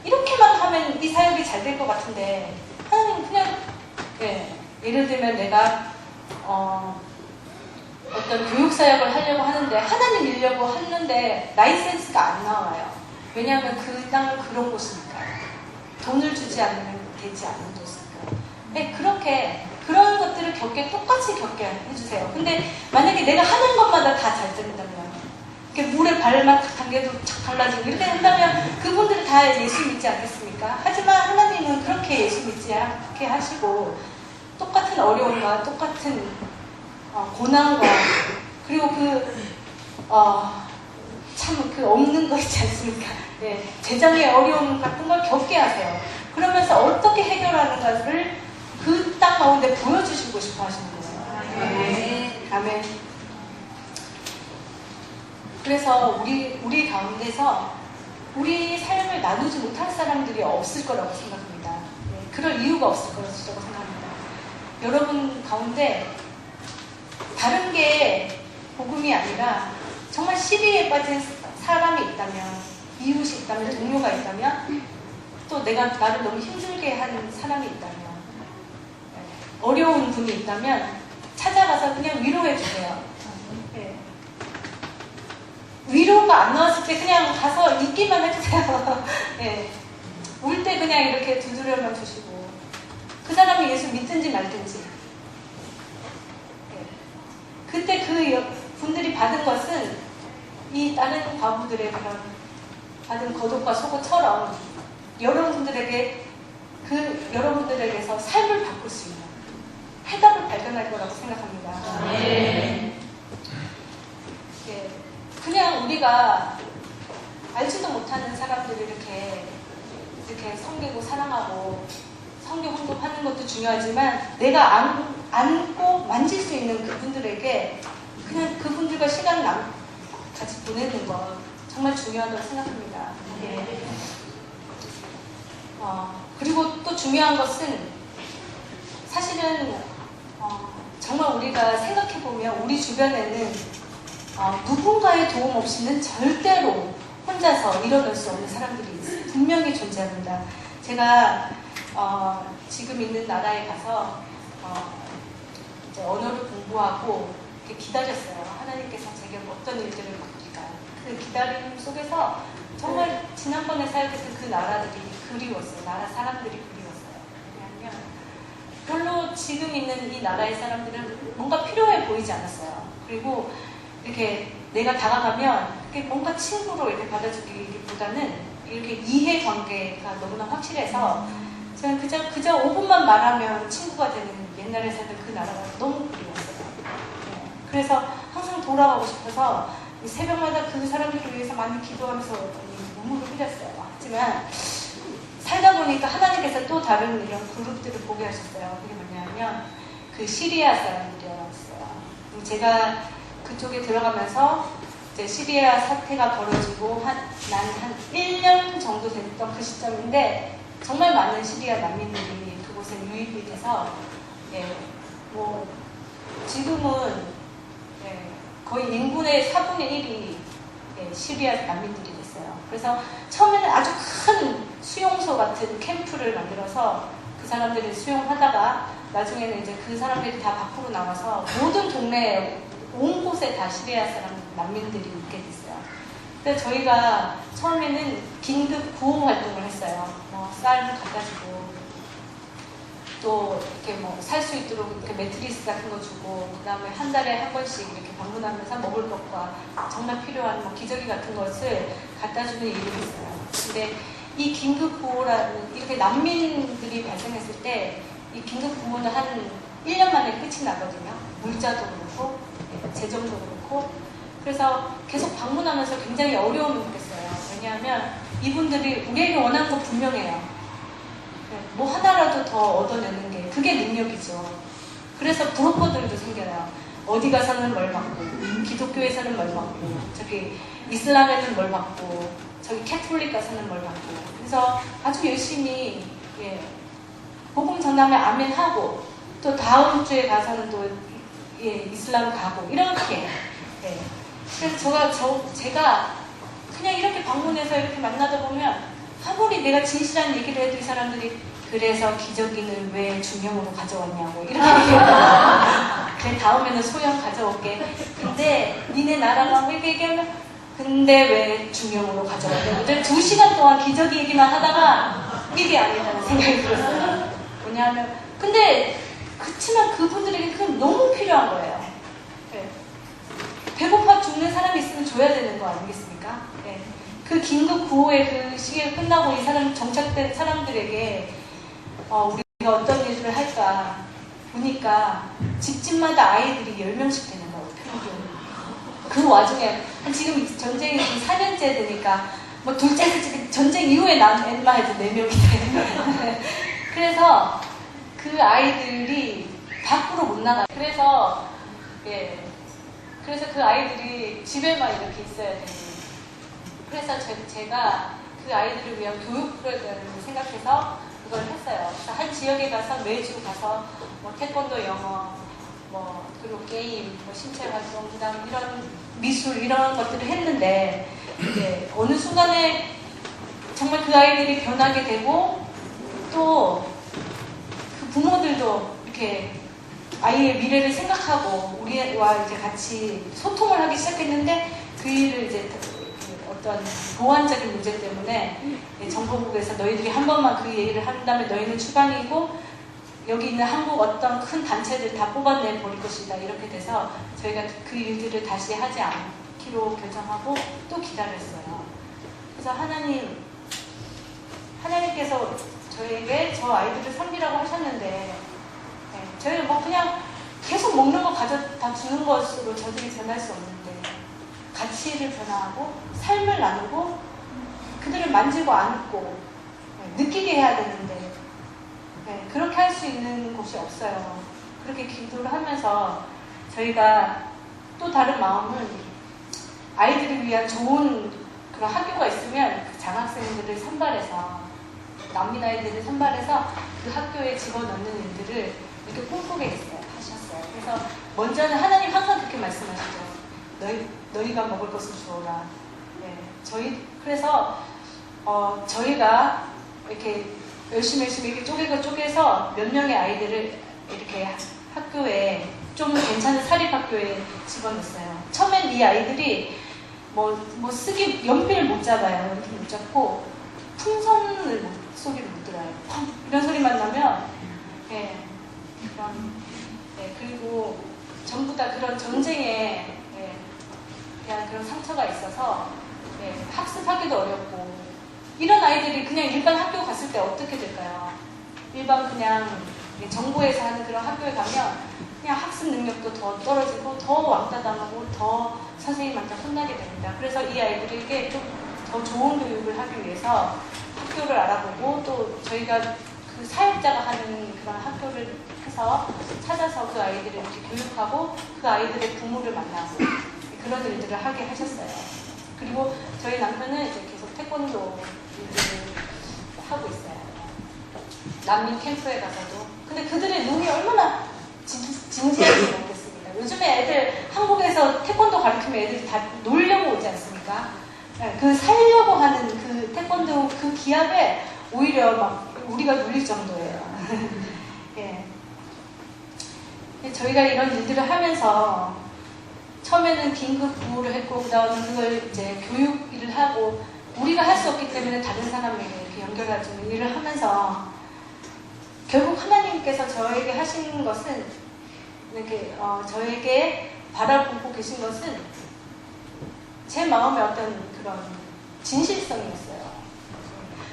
이렇게만 하면 이 사역이 잘 될 것 같은데 하나님 그냥, 예. 예를 들면 내가 어떤 교육사역을 하려고 하는데 하나님 믿으려고 하는데 라이센스가 안 나와요. 왜냐하면 그 땅은 그런 곳이니까요. 돈을 주지 않으면 되지 않는 곳이니까요. 네, 그렇게 그런 것들을 똑같이 겪게 해주세요. 근데 만약에 내가 하는 것마다 다 잘 된다면, 이렇게 물에 발만 탁 당겨도 착 달라지고 이렇게 한다면 그분들은 다 예수 믿지 않겠습니까? 하지만 하나님은 그렇게 예수 믿지 않게 하시고 똑같은 어려움과 똑같은 고난과 그리고 참 그 없는 거 있지 않습니까? 네, 재정의 어려움 같은 걸 겪게 하세요. 그러면서 어떻게 해결하는가를 그 땅 가운데 보여주시고 싶어 하시는 거예요. 네. 아멘. 그래서 우리 가운데서 우리 삶을 나누지 못할 사람들이 없을 거라고 생각합니다. 네, 그럴 이유가 없을 거라고 생각합니다. 여러분 가운데 다른 게 복음이 아니라 정말 시비에 빠진 사람이 있다면, 이웃이 있다면, 동료가 있다면, 또 나를 너무 힘들게 하는 사람이 있다면, 어려운 분이 있다면 찾아가서 그냥 위로해 주세요. 네. 위로가 안 나왔을 때 그냥 가서 있기만 해주세요. 네. 울 때 그냥 이렇게 두드려만 주시고 그 사람이 예수 믿든지 말든지, 네. 그때 그 분들이 받은 것은 이 다른 과부들의 그런 받은 거독과 소고처럼 여러분들에게서 삶을 바꿀 수 있는 해답을 발견할 거라고 생각합니다. 네. 네. 그냥 우리가 알지도 못하는 사람들을 이렇게 섬기고 사랑하고 성경 헌금하는 것도 중요하지만 내가 안고 만질 수 있는 그분들에게 그냥 그분들과 시간을 같이 보내는 것 정말 중요하다고 생각합니다. 네. 그리고 또 중요한 것은 사실은 정말 우리가 생각해보면 우리 주변에는 누군가의 도움 없이는 절대로 혼자서 일어날 수 없는 사람들이 분명히 존재합니다. 제가 지금 있는 나라에 가서 이제 언어를 공부하고 이렇게 기다렸어요. 하나님께서 제게 어떤 일들을 맡길까. 그 기다림 속에서 정말 지난번에 사역했던 그 나라들이 그리웠어요. 나라 사람들이 그리웠어요. 왜냐하면 별로 지금 있는 이 나라의 사람들은 뭔가 필요해 보이지 않았어요. 그리고 이렇게 내가 다가가면 이렇게 뭔가 친구로 이렇게 받아주기보다는 이렇게 이해관계가 너무나 확실해서 저는 그저 5분만 말하면 친구가 되는 옛날에 살던 그 나라가 너무 그리웠어요. 네. 그래서 항상 돌아가고 싶어서 새벽마다 그 사람들을 위해서 많이 기도하면서 눈물을 흘렸어요. 하지만 살다 보니까 하나님께서 또 다른 이런 그룹들을 보게 하셨어요. 그게 뭐냐면 그 시리아 사람들이었어요. 제가 그쪽에 들어가면서 이제 시리아 사태가 벌어지고 난 한 1년 정도 됐던 그 시점인데 정말 많은 시리아 난민들이 그곳에 유입이 돼서 뭐 지금은 거의 인구의 4분의 1이 시리아 난민들이 됐어요. 그래서 처음에는 아주 큰 수용소 같은 캠프를 만들어서 그 사람들을 수용하다가 나중에는 이제 그 사람들이 다 밖으로 나와서 모든 동네에 온 곳에 다 시리아 사람 난민들이 있게 됐어요. 그래서 저희가 처음에는 긴급 구호 활동을 했어요. 쌀 갖다 주고 또 이렇게 뭐 살 수 있도록 이렇게 매트리스 같은 거 주고 그 다음에 한 달에 한 번씩 이렇게 방문하면서 먹을 것과 정말 필요한 뭐 기저귀 같은 것을 갖다 주는 일을 했어요. 근데 이 긴급 구호라는 이렇게 난민들이 발생했을 때 이 긴급 구호는 한 1년 만에 끝이 나거든요. 물자도 그렇고 재정도 그렇고 그래서 계속 방문하면서 굉장히 어려움을 느꼈어요. 왜냐하면 이분들이 우리에게 원하는 거 분명해요. 뭐 하나라도 더 얻어내는 게 그게 능력이죠. 그래서 브로커들도 생겨요. 어디 가서는 뭘 받고 기독교에서는 뭘 받고 저기 이슬람에는 뭘 받고 저기 캐톨릭 가서는 뭘 받고 그래서 아주 열심히 복음 전함에 아멘 하고 또 다음 주에 가서는 또 이슬람 가고 이렇게 그래서 제가 그냥 이렇게 방문해서 이렇게 만나다 보면 아무리 내가 진실한 얘기를 해도 이 사람들이 그래서 기저귀는 왜 중형으로 가져왔냐고 이렇게 얘기해요. 그래 다음에는 소형 가져올게. 근데 니네 나라가 뭐 이렇게 얘기하면 근데 왜 중형으로 가져왔냐고 2시간 동안 기저귀 얘기만 하다가 이게 아니라는 생각이 들었어요. 뭐냐면 근데 그치만 그분들에게 그건 너무 필요한 거예요. 배고파 죽는 사람이 있으면 줘야 되는 거 아니겠습니까? 그 긴급 구호의 그 시기가 끝나고 이 사람 정착된 사람들에게 우리가 어떤 일을 할까 보니까 집집마다 아이들이 10명씩 되는 거예요. 평균. 그 와중에 지금 전쟁이 4년째 되니까 뭐 둘째 셋째 전쟁 이후에 난 애만 해도 4명이 돼. 그래서 그 아이들이 밖으로 못 나가. 그래서 그 아이들이 집에만 이렇게 있어야 되는. 그래서 제가 그 아이들을 위한 교육 프로그램을 생각해서 그걸 했어요. 그래서 한 지역에 가서 매주 가서 뭐 태권도, 영어, 뭐 그리고 게임, 뭐 신체 활동, 그다음 이런 미술 이런 것들을 했는데 이제 어느 순간에 정말 그 아이들이 변하게 되고 또 그 부모들도 이렇게 아이의 미래를 생각하고 우리와 이제 같이 소통을 하기 시작했는데 그 일을 이제 어떤 보안적인 문제 때문에 정보국에서 너희들이 한 번만 그 얘기를 한 다음에 너희는 추방이고 여기 있는 한국 어떤 큰 단체들 다 뽑아내 버릴 것이다 이렇게 돼서 저희가 그 일들을 다시 하지 않기로 결정하고 또 기다렸어요. 그래서 하나님께서 저에게 저 아이들을 섬기라고 하셨는데 저희는 뭐 그냥 계속 먹는 거 가져다 주는 것으로 저들이 변할 수 없는데 가치를 변화하고 삶을 나누고 그들을 만지고 안고 느끼게 해야 되는데 그렇게 할 수 있는 곳이 없어요. 그렇게 기도를 하면서 저희가 또 다른 마음은 아이들을 위한 좋은 그런 학교가 있으면 그 장학생들을 선발해서 난민 아이들을 선발해서 그 학교에 집어넣는 일들을 이렇게 꿈꾸게 하셨어요. 그래서 먼저는 하나님 항상 그렇게 말씀하시죠. 너희가 먹을 것을 주어라. 네, 그래서 저희가 이렇게 열심히 이렇게 쪼개서 몇 명의 아이들을 이렇게 학교에 좀 괜찮은 사립학교에 집어넣었어요. 처음엔 이 아이들이 쓰기 연필을 못 잡아요. 연필 못 잡고 풍선을 소리를 못 들어요. 펑 이런 소리만 나면 그리고 전부 다 그런 전쟁에 대한 그런 상처가 있어서 학습하기도 어렵고 이런 아이들이 그냥 일반 학교 갔을 때 어떻게 될까요? 일반 그냥 정부에서 하는 그런 학교에 가면 그냥 학습 능력도 더 떨어지고 더 왕따당하고 더 선생님한테 혼나게 됩니다. 그래서 이 아이들에게 좀 더 좋은 교육을 하기 위해서 학교를 알아보고 또 저희가 그 사역자가 하는 그런 학교를 해서 찾아서 그 아이들을 이렇게 교육하고 그 아이들의 부모를 만나고 그런 일들을 하게 하셨어요. 그리고 저희 남편은 이제 계속 태권도 일들을 하고 있어요. 난민 캠프에 가서도. 근데 그들의 눈이 얼마나 진지한지 모르겠습니다. 요즘에 애들 한국에서 태권도 가르치면 애들이 다 놀려고 오지 않습니까? 그 살려고 하는 그 태권도 그 기합에 오히려 막 우리가 눌릴 정도예요. 예. 저희가 이런 일들을 하면서 처음에는 긴급 구호를 했고 그 다음에 그걸 이제 교육 일을 하고 우리가 할 수 없기 때문에 다른 사람에게 이렇게 연결해주는 일을 하면서 결국 하나님께서 저에게 하신 것은 이렇게 저에게 바라보고 계신 것은 제 마음의 어떤 그런 진실성이었어요.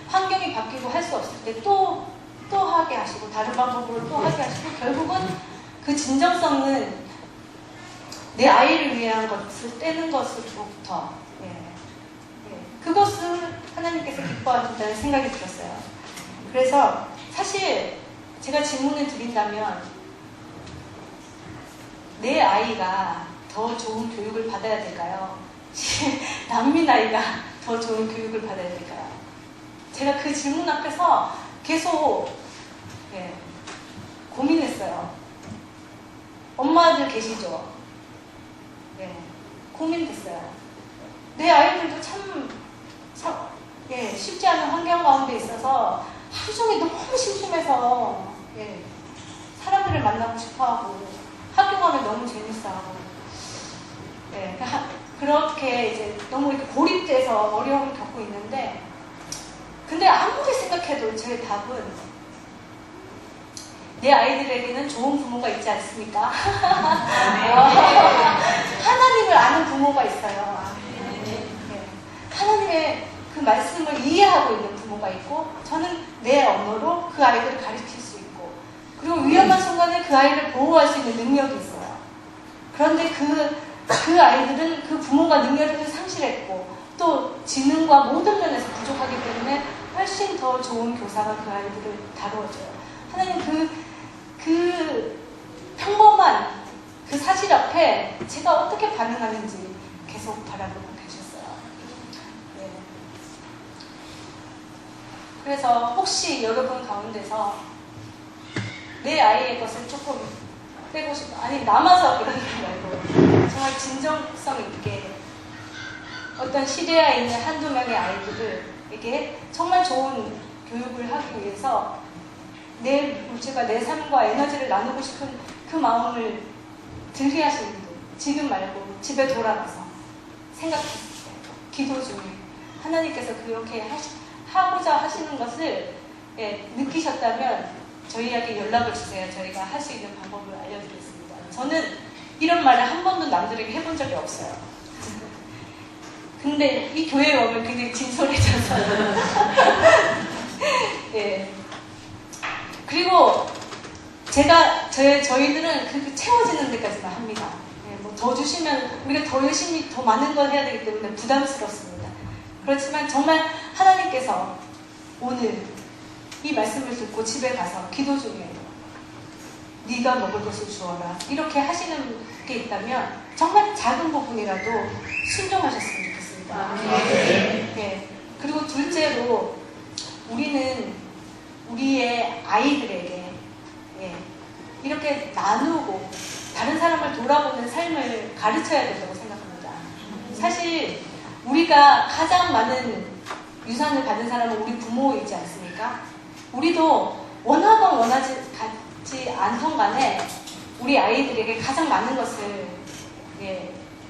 환경이 바뀌고 할 수 없을 때 또 하게 하시고 다른 방법으로 또 하게 하시고 결국은 그 진정성은 내 아이를 위한 것을 떼는 것으로부터 그것을 하나님께서 기뻐하신다는 생각이 들었어요. 그래서 사실 제가 질문을 드린다면 내 아이가 더 좋은 교육을 받아야 될까요? 난민 아이가 더 좋은 교육을 받아야 될까요? 제가 그 질문 앞에서 계속 고민했어요. 엄마들 계시죠? 고민됐어요. 내 아이들도 참 쉽지 않은 환경 가운데 있어서 하루 종일 너무 심심해서 사람들을 만나고 싶어하고 학교 가면 너무 재밌어하고 그렇게 이제 너무 이렇게 고립돼서 어려움을 겪고 있는데 근데 아무리 생각해도 제 답은 내 아이들에게는 좋은 부모가 있지 않습니까? 하나님을 아는 부모가 있어요. 하나님의 그 말씀을 이해하고 있는 부모가 있고 저는 내 언어로 그 아이들을 가르칠 수 있고 그리고 위험한 순간에 그 아이를 보호할 수 있는 능력이 있어요. 그런데 그 아이들은 그 부모가 능력을 상실했고 또 지능과 모든 면에서 부족하기 때문에 훨씬 더 좋은 교사가 그 아이들을 다루어줘요. 하나님 그 평범한 그 사실 앞에 제가 어떻게 반응하는지 계속 바라보고 계셨어요. 그래서 혹시 여러분 가운데서 내 아이의 것을 조금 빼고 싶어 아니 남아서 그런 게 말고 정말 진정성 있게 어떤 시리아에 있는 한두 명의 아이들에게 정말 좋은 교육을 하기 위해서 내 물질과 내 삶과 에너지를 나누고 싶은 그 마음을 들게 하시는 분 지금 말고 집에 돌아가서 생각했을 때 기도 중에 하나님께서 그렇게 하고자 하시는 것을 느끼셨다면 저희에게 연락을 주세요. 저희가 할 수 있는 방법을 알려드리겠습니다. 저는 이런 말을 한 번도 남들에게 해본 적이 없어요. 근데 이 교회에 오면 굉장히 진솔해져서 그리고 저희들은 그 채워지는 데까지만 합니다. 뭐 더 주시면 우리가 더 열심히 더 많은 걸 해야 되기 때문에 부담스럽습니다. 그렇지만 정말 하나님께서 오늘 이 말씀을 듣고 집에 가서 기도 중에 네가 먹을 것을 주어라 이렇게 하시는 게 있다면 정말 작은 부분이라도 순종하셨으면 좋겠습니다. 그리고 둘째로 우리는 우리의 아이들에게 이렇게 나누고 다른 사람을 돌아보는 삶을 가르쳐야 된다고 생각합니다. 사실 우리가 가장 많은 유산을 받은 사람은 우리 부모이지 않습니까? 우리도 원하건 원하지 않던 간에 우리 아이들에게 가장 많은 것을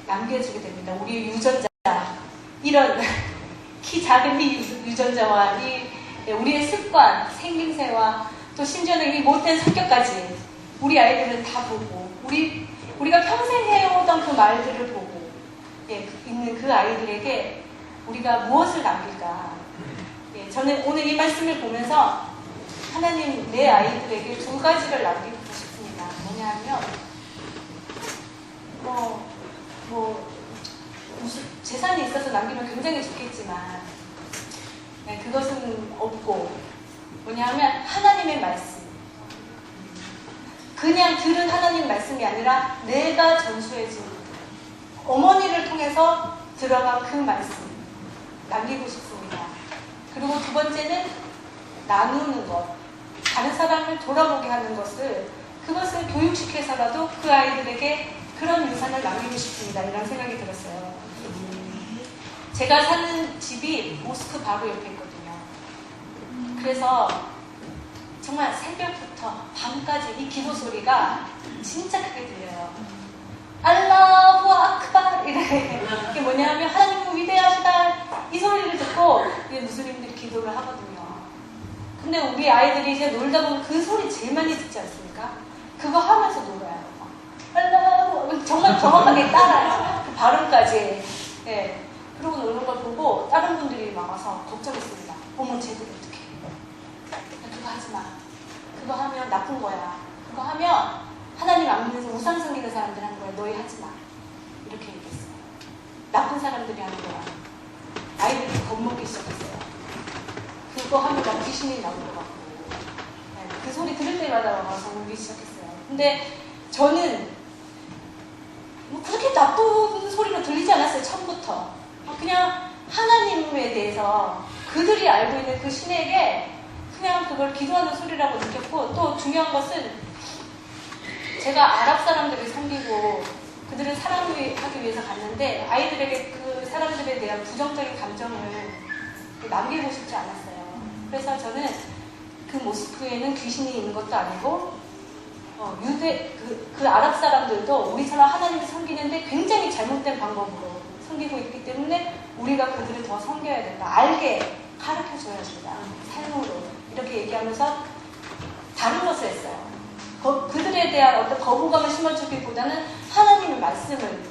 남겨주게 됩니다. 우리 유전자, 이런 키 작은 이 유전자와 우리의 습관, 생김새와 또 심지어는 이 못된 성격까지 우리 아이들은 다 보고 우리가 평생 해오던 그 말들을 보고 있는 그 아이들에게 우리가 무엇을 남길까? 저는 오늘 이 말씀을 보면서 하나님 내 아이들에게 두 가지를 남기고 싶습니다. 뭐냐면 무슨 재산이 있어서 남기면 굉장히 좋겠지만 그것은 없고 뭐냐면 하나님의 말씀. 그냥 들은 하나님 말씀이 아니라 내가 전수해준 어머니를 통해서 들어간 그 말씀 남기고 싶습니다. 그리고 두 번째는 나누는 것, 다른 사람을 돌아보게 하는 그것을 교육시켜서라도 그 아이들에게 그런 유산을 남기고 싶습니다. 이런 생각이 들었어요. 제가 사는 집이 모스크 바로 옆에 있거든요. 그래서 정말 새벽부터 밤까지 이 기도 소리가 진짜 크게 들려요. 알라후 아크발 이게 뭐냐면 하나님은 위대하시다 이 소리를 듣고 무슬림들이 기도를 하거든요. 근데 우리 아이들이 이제 놀다 보면 그 소리 제일 많이 듣지 않습니까? 그거 하면서 놀아요. 알라후 정말 정확하게 따라요. 그 발음까지. 그러고 노는 걸 보고 다른 분들이 막 와서 걱정했습니다. 어머 쟤들 어떡해. 그거 하지 마. 그거 하면 나쁜 거야. 그거 하면 하나님 안 믿는 우상 섬기는 사람들 하는 거야. 너희 하지 마. 이렇게 얘기했어요. 나쁜 사람들이 하는 거야. 아이들이 겁먹기 시작했어요. 그거 하면 막 귀신이 나올 것 같고. 그 소리 들을 때마다 와서 울기 시작했어요. 근데 저는 그렇게 나쁜 소리가 들리지 않았어요. 처음부터. 그냥 하나님에 대해서 그들이 알고 있는 그 신에게 그냥 그걸 기도하는 소리라고 느꼈고, 또 중요한 것은 제가 아랍 사람들을 섬기고 그들을 사랑하기 위해서 갔는데 아이들에게 그 사람들에 대한 부정적인 감정을 남기고 싶지 않았어요. 그래서 저는 그 모스크에는 귀신이 있는 것도 아니고 그 아랍 사람들도 우리처럼 하나님을 섬기는데 굉장히 잘못된 방법으로 섬기고 있기 때문에 우리가 그들을 더 섬겨야 된다. 알게 가르쳐줘야 된다. 삶으로. 이렇게 얘기하면서 다른 것을 했어요. 그들에 대한 어떤 거부감을 심어주기보다는 하나님의 말씀을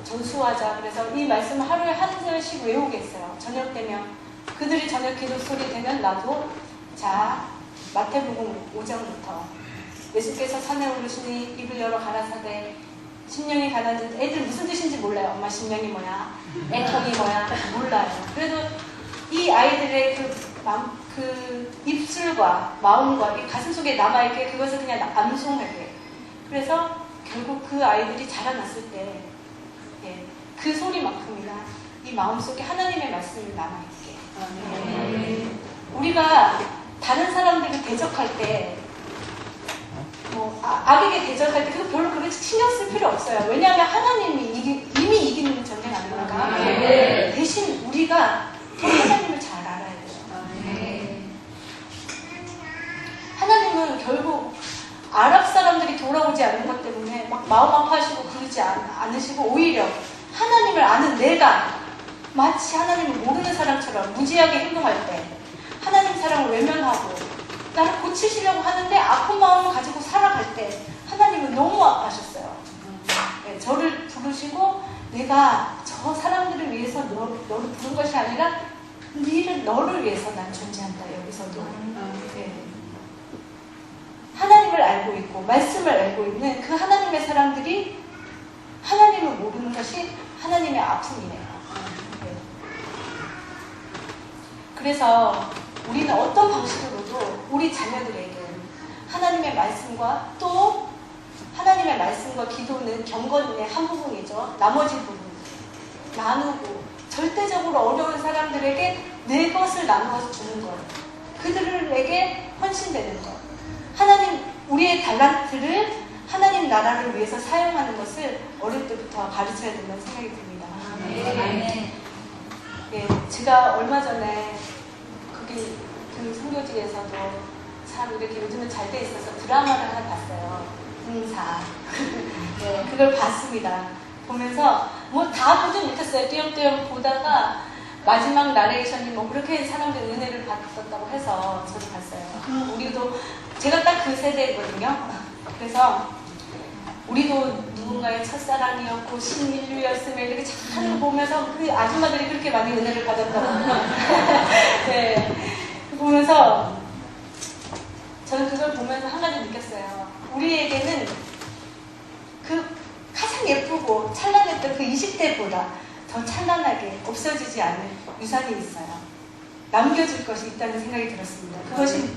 전수하자. 그래서 이 말씀을 하루에 한 절씩 외우게 했어요. 저녁 되면. 그들이 저녁 기도 소리 되면 나도 자 마태복음 5장부터 예수께서 산에 오르시니 입을 열어 가라사대 심령이 가난한 애들 무슨 뜻인지 몰라요. 엄마 심령이 뭐야? 애통이 뭐야? 몰라요. 그래도 이 아이들의 그 입술과 마음과 이 가슴 속에 남아있게 그것을 그냥 암송하게. 그래서 결국 그 아이들이 자라났을 때 그 소리만큼이나 이 마음속에 하나님의 말씀이 남아있게. 우리가 다른 사람들을 대적할 때 악에게 대적할 때 그거 별로 그렇게 신경 쓸 필요 없어요. 왜냐하면 하나님이 이미 이기는 전쟁 아닙니까? 대신 우리가 더 하나님을 잘 알아야 돼요. 하나님은 결국 아랍 사람들이 돌아오지 않는 것 때문에 막 마음 아파하시고 그러지 않으시고 오히려 하나님을 아는 내가 마치 하나님을 모르는 사람처럼 무지하게 행동할 때 하나님 사랑을 외면하고 나를 고치시려고 하는데 아픈 마음을 가지고 살아갈 때 하나님은 너무 아파하셨어요. 저를 부르시고 내가 저 사람들을 위해서 너를 부른 것이 아니라 너를 위해서 난 존재한다. 여기서도 하나님을 알고 있고 말씀을 알고 있는 그 하나님의 사람들이 하나님을 모르는 것이 하나님의 아픔이네요. 그래서 우리는 어떤 방식으로도 우리 자녀들에게 하나님의 말씀과 또 하나님의 말씀과 기도는 경건의 한 부분이죠. 나머지 부분 나누고 절대적으로 어려운 사람들에게 내 것을 나누어서 주는 것, 그들에게 헌신되는 것. 하나님 우리의 달란트를 하나님 나라를 위해서 사용하는 것을 어릴 때부터 가르쳐야 된다는 생각이 듭니다. 예, 제가 얼마 전에 거기 그 선교지에서도 참 이렇게 요즘은 잘 돼 있어서 드라마를 하나 봤어요. 응사. 네, 그걸 봤습니다. 보면서 뭐 다 보지 못했어요. 띄엄띄엄 보다가 마지막 나레이션이 뭐 그렇게 사람들 은혜를 받았다고 해서 저도 봤어요. 우리도 제가 딱 그 세대거든요. 그래서 우리도 누군가의 첫사랑이었고 신인류였으면 이렇게 참 보면서 그 아줌마들이 그렇게 많이 은혜를 받았다고. 네, 보면서 저는 그걸 보면서 한 가지 느꼈어요. 우리에게는 그 가장 예쁘고 찬란했던 그 20대보다 더 찬란하게 없어지지 않는 유산이 있어요. 남겨질 것이 있다는 생각이 들었습니다. 그것이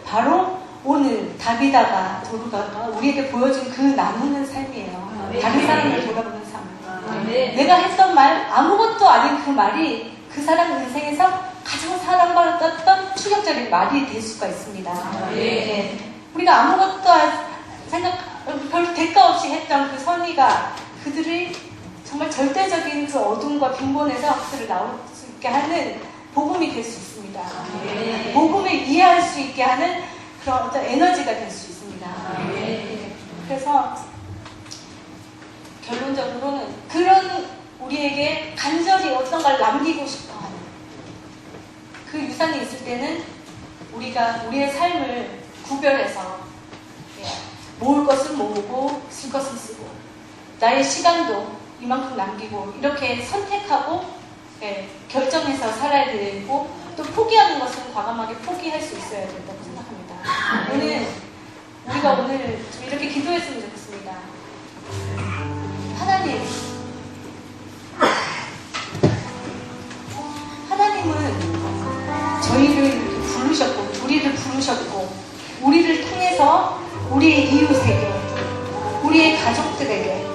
바로 오늘 다비다가 도루가가 우리에게 보여준 그 나누는 삶이에요. 다른 사람을 돌아보는 삶. 내가 했던 말, 아무것도 아닌 그 말이 그 사람 인생에서 가장 사랑받았던 충격적인 말이 될 수가 있습니다. 네. 우리가 아무것도 별 대가 없이 했던 그 선의가 그들이 정말 절대적인 그 어둠과 빈곤에서 그들을 나올 수 있게 하는 복음이 될 수 있습니다. 복음을 이해할 수 있게 하는 그런 어떤 에너지가 될 수 있습니다. 그래서 결론적으로는 그런 우리에게 간절히 어떤 걸 남기고 싶어하는 그 유산이 있을 때는 우리가 우리의 삶을 구별해서 모을 것은 모으고 쓸 것은 쓰고 나의 시간도 이만큼 남기고 이렇게 선택하고 결정해서 살아야 되고 또 포기하는 것은 과감하게 포기할 수 있어야 된다고 생각합니다. 우리가 오늘 좀 이렇게 기도했으면 좋겠습니다. 하나님은 저희를 이렇게 부르셨고 우리를 부르셨고 우리를 통해서 우리의 이웃에게 우리의 가족들에게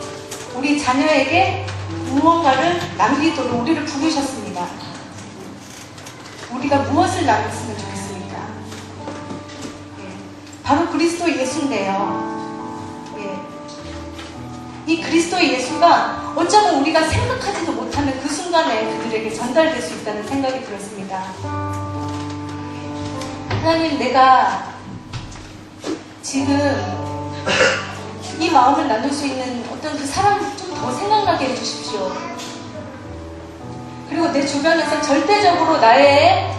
우리 자녀에게 무언가를 남기도록 우리를 부르셨습니다. 우리가 무엇을 남겼으면 좋겠습니까? 바로 그리스도 예수인데요. 이 그리스도 예수가 어쩌면 우리가 생각하지도 못하는 그 순간에 그들에게 전달될 수 있다는 생각이 들었습니다. 하나님, 내가 지금 이 마음을 나눌 수 있는 어떤 그 사람을 좀 더 생각나게 해주십시오. 그리고 내 주변에서 절대적으로 나의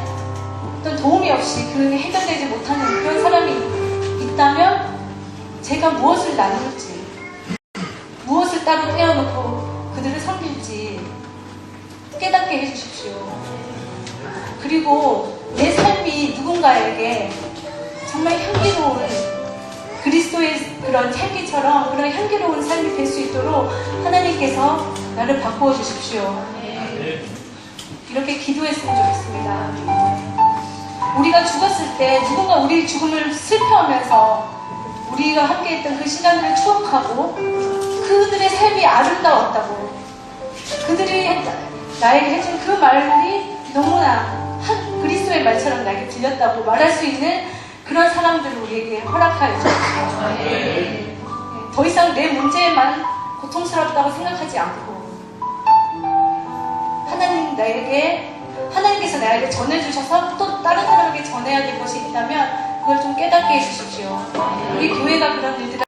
어떤 도움이 없이 그 해결되지 못하는 그런 사람이 있다면 제가 무엇을 나눌지 무엇을 따로 떼어놓고 그들을 섬길지 깨닫게 해주십시오. 그리고 내 삶이 누군가에게 정말 향기로운 그리스도의 그런 향기처럼 그런 향기로운 삶이 될 수 있도록 하나님께서 나를 바꾸어 주십시오. 이렇게 기도했으면 좋겠습니다. 우리가 죽었을 때 누군가 우리 죽음을 슬퍼하면서 우리가 함께했던 그 시간을 추억하고 그들의 삶이 아름다웠다고 그들이 나에게 해준 그 말이 너무나 그리스도의 말처럼 나에게 들렸다고 말할 수 있는 그런 사람들을 우리에게 허락하여 주십시오. 더 이상 내 문제만 고통스럽다고 생각하지 않고 하나님께서 나에게 전해주셔서 또 다른 사람에게 전해야 될 것이 있다면 그걸 좀 깨닫게 해주십시오. 우리 교회가 그런 일들을